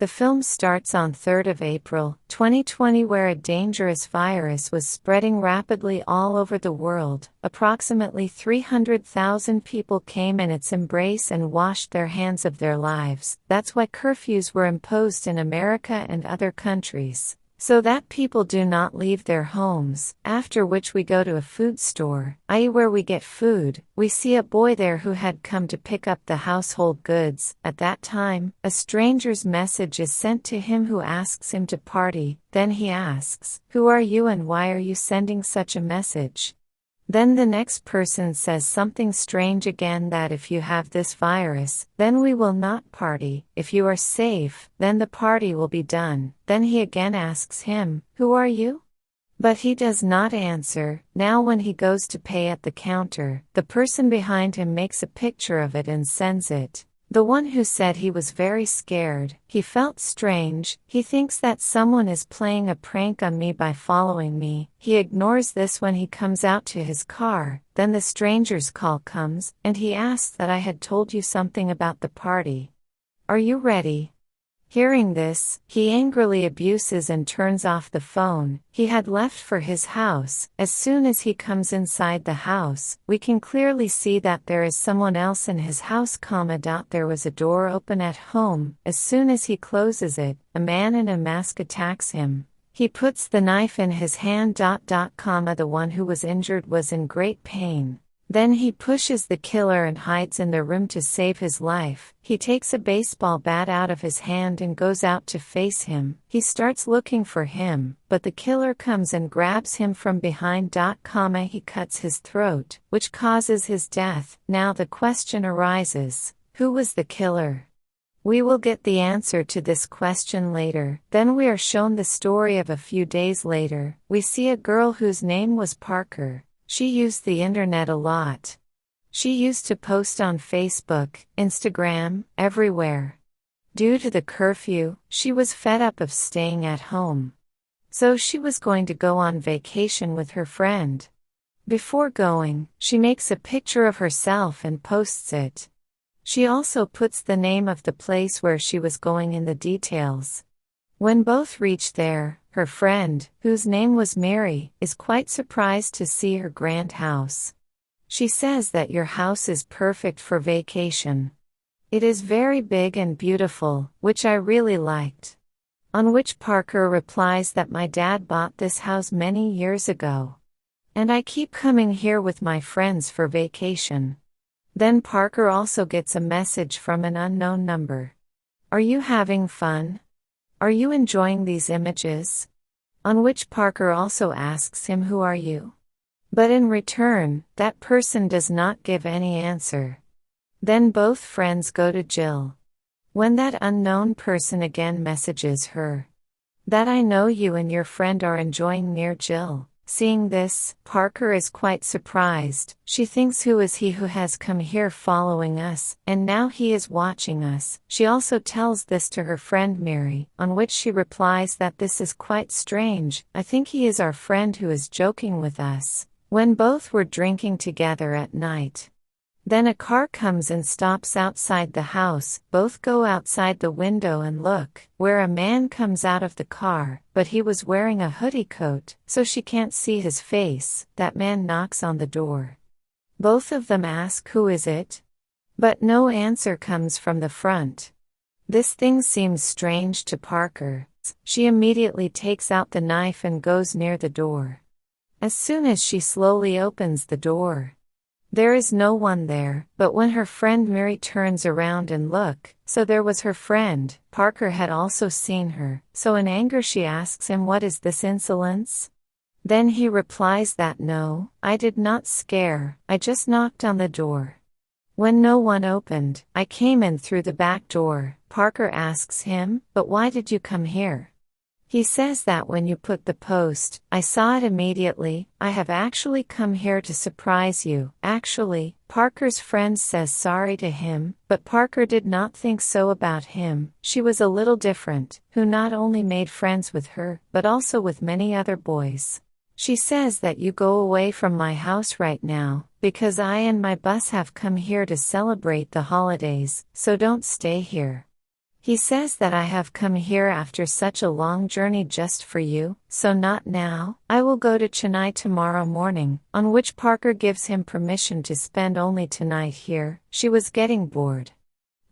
The film starts on 3rd of April, 2020, where a dangerous virus was spreading rapidly all over the world. Approximately 300,000 people came in its embrace and washed their hands of their lives. That's why curfews were imposed in America and other countries, so that people do not leave their homes. After which we go to a food store, i.e. where we get food. We see a boy there who had come to pick up the household goods. At that time, a stranger's message is sent to him who asks him to party. Then he asks, "Who are you and why are you sending such a message?" Then the next person says something strange again, that if you have this virus, then we will not party. If you are safe, then the party will be done. Then he again asks him, "Who are you?" But he does not answer. Now when he goes to pay at the counter, the person behind him makes a picture of it and sends it. The one who said he was very scared. He felt strange. He thinks that someone is playing a prank on me by following me. He ignores this when he comes out to his car. Then the stranger's call comes, and he asks that I had told you something about the party. Are you ready? Hearing this, he angrily abuses and turns off the phone. He had left for his house. As soon as he comes inside the house, we can clearly see that there is someone else in his house, There was a door open at home. As soon as he closes it, a man in a mask attacks him. He puts the knife in his hand. The one who was injured was in great pain. Then he pushes the killer and hides in the room to save his life. He takes a baseball bat out of his hand and goes out to face him. He starts looking for him, but the killer comes and grabs him from behind. He cuts his throat, which causes his death. Now the question arises, who was the killer? We will get the answer to this question later. Then we are shown the story of a few days later. We see a girl whose name was Parker. She used the internet a lot. She used to post on Facebook, Instagram, everywhere. Due to the curfew, she was fed up of staying at home. So she was going to go on vacation with her friend. Before going, she makes a picture of herself and posts it. She also puts the name of the place where she was going in the details. When both reach there, her friend, whose name was Miri, is quite surprised to see her grand house. She says that your house is perfect for vacation. It is very big and beautiful, which I really liked. On which Parker replies that my dad bought this house many years ago. And I keep coming here with my friends for vacation. Then Parker also gets a message from an unknown number. Are you having fun? Are you enjoying these images? On which Parker also asks him, who are you? But in return, that person does not give any answer. Then both friends go to Jill. When that unknown person again messages her, that I know you and your friend are enjoying near Jill. Seeing this, Parker is quite surprised. She thinks, who is he who has come here following us, and now he is watching us? She also tells this to her friend Miri, on which she replies that this is quite strange. I think he is our friend who is joking with us. When both were drinking together at night. Then a car comes and stops outside the house. Both go outside the window and look, where a man comes out of the car, but he was wearing a hoodie coat, so she can't see his face. That man knocks on the door. Both of them ask, who is it? But no answer comes from the front. This thing seems strange to Parker. She immediately takes out the knife and goes near the door. As soon as she slowly opens the door, there is no one there, but when her friend Miri turns around and look, so there was her friend. Parker had also seen her, so in anger she asks him, what is this insolence? Then he replies that no, I did not scare, I just knocked on the door. When no one opened, I came in through the back door. Parker asks him, but why did you come here? He says that when you put the post, I saw it immediately. I have actually come here to surprise you. Actually, Parker's friend says sorry to him, but Parker did not think so about him. She was a little different, who not only made friends with her, but also with many other boys. She says that you go away from my house right now, because I and my bus have come here to celebrate the holidays, so don't stay here. He says that I have come here after such a long journey just for you, so not now. I will go to Chennai tomorrow morning, on which Parker gives him permission to spend only tonight here. She was getting bored.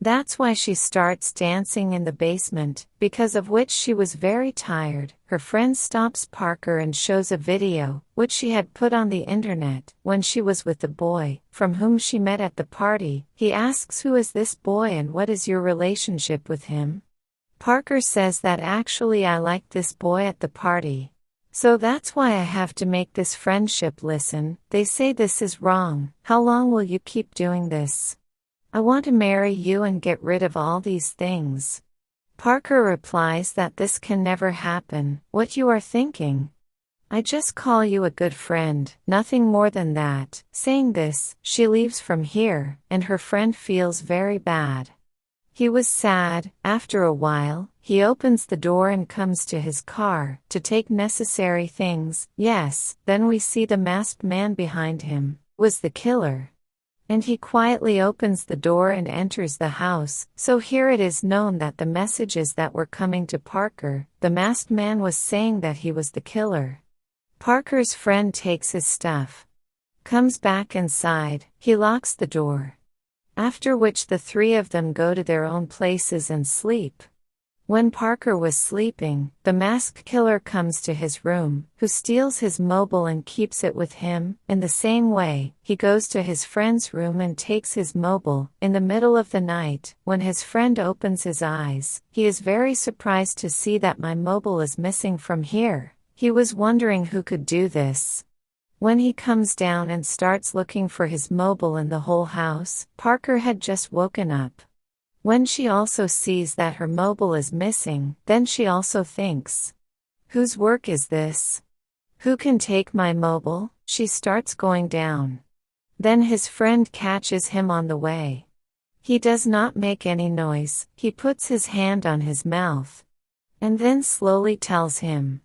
That's why she starts dancing in the basement, because of which she was very tired. Her friend stops Parker and shows a video, which she had put on the internet, when she was with the boy, from whom she met at the party. He asks, who is this boy and what is your relationship with him? Parker says that actually I liked this boy at the party. So that's why I have to make this friendship. Listen, they say this is wrong. How long will you keep doing this? I want to marry you and get rid of all these things. Parker replies that this can never happen. What you are thinking? I just call you a good friend, nothing more than that. Saying this, she leaves from here, and her friend feels very bad. He was sad. After a while, he opens the door and comes to his car, to take necessary things. Yes, then we see the masked man behind him, was the killer. And he quietly opens the door and enters the house. So here it is known that the messages that were coming to Parker, the masked man was saying that he was the killer. Parker's friend takes his stuff, comes back inside, he locks the door. After which the three of them go to their own places and sleep. When Parker was sleeping, the masked killer comes to his room, who steals his mobile and keeps it with him. In the same way, he goes to his friend's room and takes his mobile. In the middle of the night, when his friend opens his eyes, he is very surprised to see that my mobile is missing from here. He was wondering who could do this. When he comes down and starts looking for his mobile in the whole house, Parker had just woken up. When she also sees that her mobile is missing, then she also thinks, whose work is this? Who can take my mobile? She starts going down. Then his friend catches him on the way. He does not make any noise. He puts his hand on his mouth, and then slowly tells him,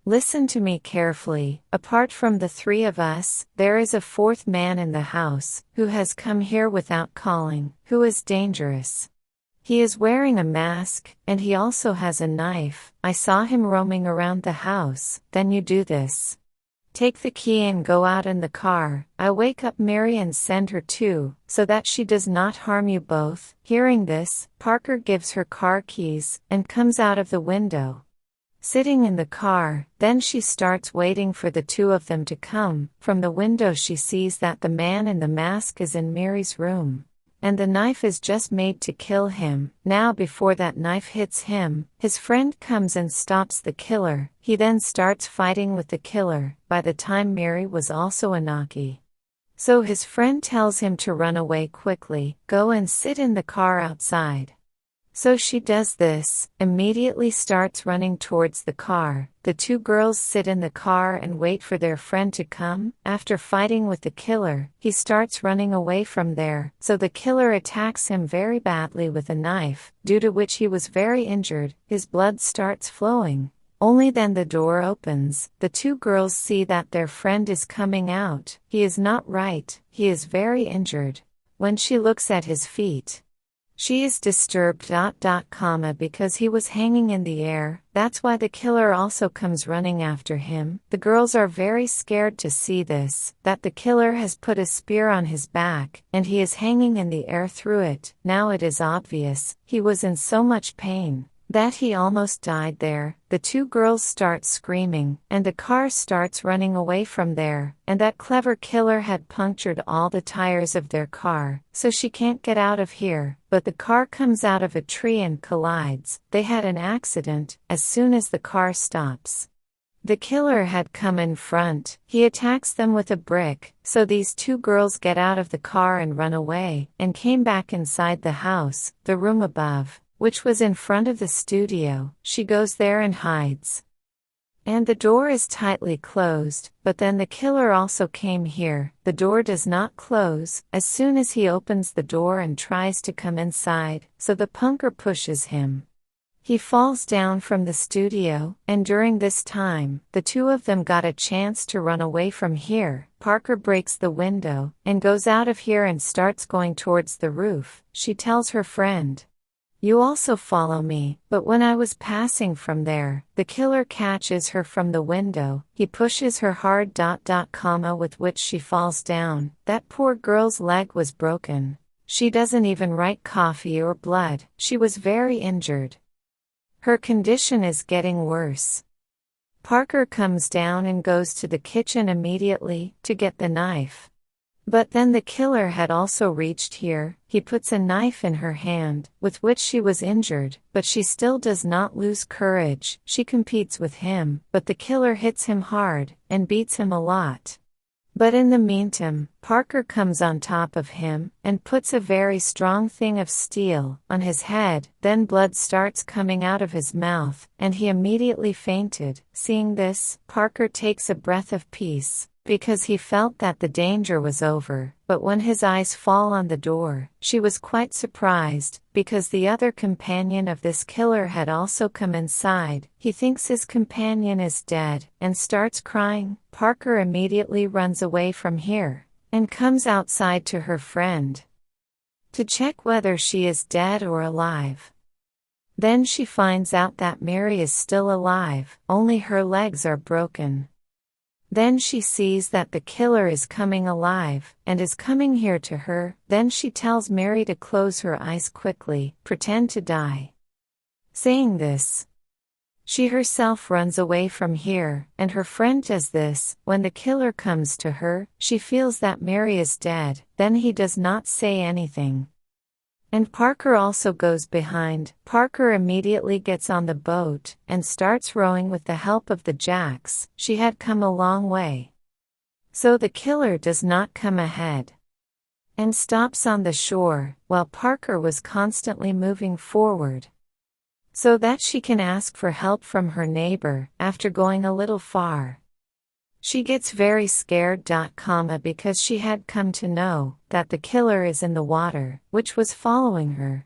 listen to me carefully. Apart from the three of us, there is a fourth man in the house, who has come here without calling, who is dangerous. He is wearing a mask, and he also has a knife. I saw him roaming around the house. Then you do this. Take the key and go out in the car. I wake up Miri and send her too, so that she does not harm you both. Hearing this, Parker gives her car keys, and comes out of the window. Sitting in the car, then she starts waiting for the two of them to come. From the window she sees that the man in the mask is in Miri's room. And the knife is just made to kill him. Now before that knife hits him, his friend comes and stops the killer. He then starts fighting with the killer. By the time Miri was also a Naki. So his friend tells him to run away quickly, go and sit in the car outside. So she does this, immediately starts running towards the car. The two girls sit in the car and wait for their friend to come. After fighting with the killer, he starts running away from there. So the killer attacks him very badly with a knife, due to which he was very injured. His blood starts flowing. Only then the door opens. The two girls see that their friend is coming out. He is not right. He is very injured. When she looks at his feet, she is disturbed. Because he was hanging in the air. That's why the killer also comes running after him. The girls are very scared to see this, that the killer has put a spear on his back, and he is hanging in the air through it. Now it is obvious, he was in so much pain that he almost died there. The two girls start screaming, and the car starts running away from there, and that clever killer had punctured all the tires of their car, so she can't get out of here. But the car comes out of a tree and collides. They had an accident. As soon as the car stops, the killer had come in front. He attacks them with a brick, so these two girls get out of the car and run away, and came back inside the house, the room above, which was in front of the studio. She goes there and hides. And the door is tightly closed, but then the killer also came here. The door does not close. As soon as he opens the door and tries to come inside, so the punker pushes him. He falls down from the studio, and during this time, the two of them got a chance to run away from here. Parker breaks the window, and goes out of here and starts going towards the roof. She tells her friend, You also follow me, but when I was passing from there, the killer catches her from the window. He pushes her hard, with which she falls down. That poor girl's leg was broken. She doesn't even write coffee or blood. She was very injured. Her condition is getting worse. Parker comes down and goes to the kitchen immediately to get the knife. But then the killer had also reached here. He puts a knife in her hand, with which she was injured, but she still does not lose courage. She competes with him, but the killer hits him hard, and beats him a lot. But in the meantime, Parker comes on top of him, and puts a very strong thing of steel on his head. Then blood starts coming out of his mouth, and he immediately fainted. Seeing this, Parker takes a breath of peace, because he felt that the danger was over. But when his eyes fall on the door, she was quite surprised, because the other companion of this killer had also come inside. He thinks his companion is dead, and starts crying. Parker immediately runs away from here, and comes outside to her friend, to check whether she is dead or alive. Then she finds out that Miri is still alive, only her legs are broken. Then she sees that the killer is coming alive, and is coming here to her. Then she tells Miri to close her eyes quickly, pretend to die. Saying this, she herself runs away from here, and her friend does this. When the killer comes to her, she feels that Miri is dead. Then he does not say anything. And Parker also goes behind. Parker immediately gets on the boat, and starts rowing with the help of the jacks. She had come a long way. So the killer does not come ahead, and stops on the shore, while Parker was constantly moving forward, so that she can ask for help from her neighbor. After going a little far, she gets very scared, because she had come to know that the killer is in the water, which was following her,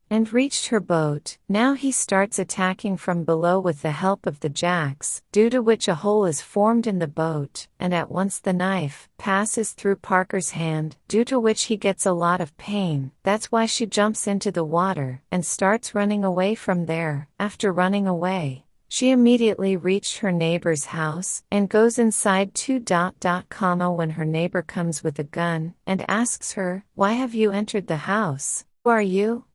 and reached her boat. Now he starts attacking from below with the help of the jacks, due to which a hole is formed in the boat, and at once the knife passes through Parker's hand, due to which he gets a lot of pain. That's why she jumps into the water, and starts running away from there. After running away, she immediately reached her neighbor's house, and goes inside when her neighbor comes with a gun, and asks her, "Why have you entered the house? Who are you?"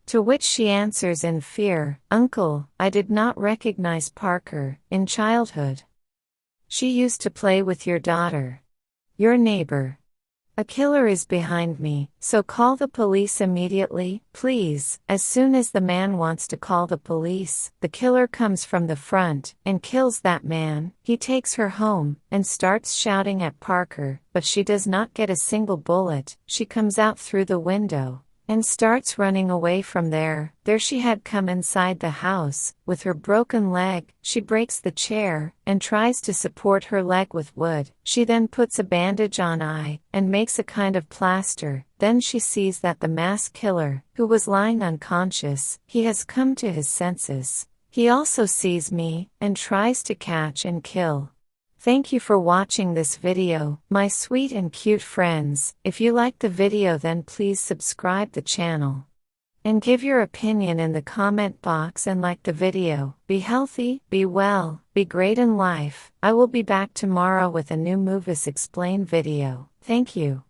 To which she answers in fear, "Uncle, I did not recognize Parker. In childhood, she used to play with your daughter. Your neighbor. A killer is behind me, so call the police immediately, please." As soon as the man wants to call the police, the killer comes from the front, and kills that man. He takes her home, and starts shouting at Parker, but she does not get a single bullet. She comes out through the window, and starts running away from there. There she had come inside the house. With her broken leg, she breaks the chair, and tries to support her leg with wood. She then puts a bandage on eye, and makes a kind of plaster. Then she sees that the mass killer, who was lying unconscious, he has come to his senses. He also sees me, and tries to catch and kill. Thank you for watching this video, my sweet and cute friends. If you liked the video, then please subscribe the channel, and give your opinion in the comment box, and like the video. Be healthy, be well, be great in life. I will be back tomorrow with a new Movies Explain video. Thank you.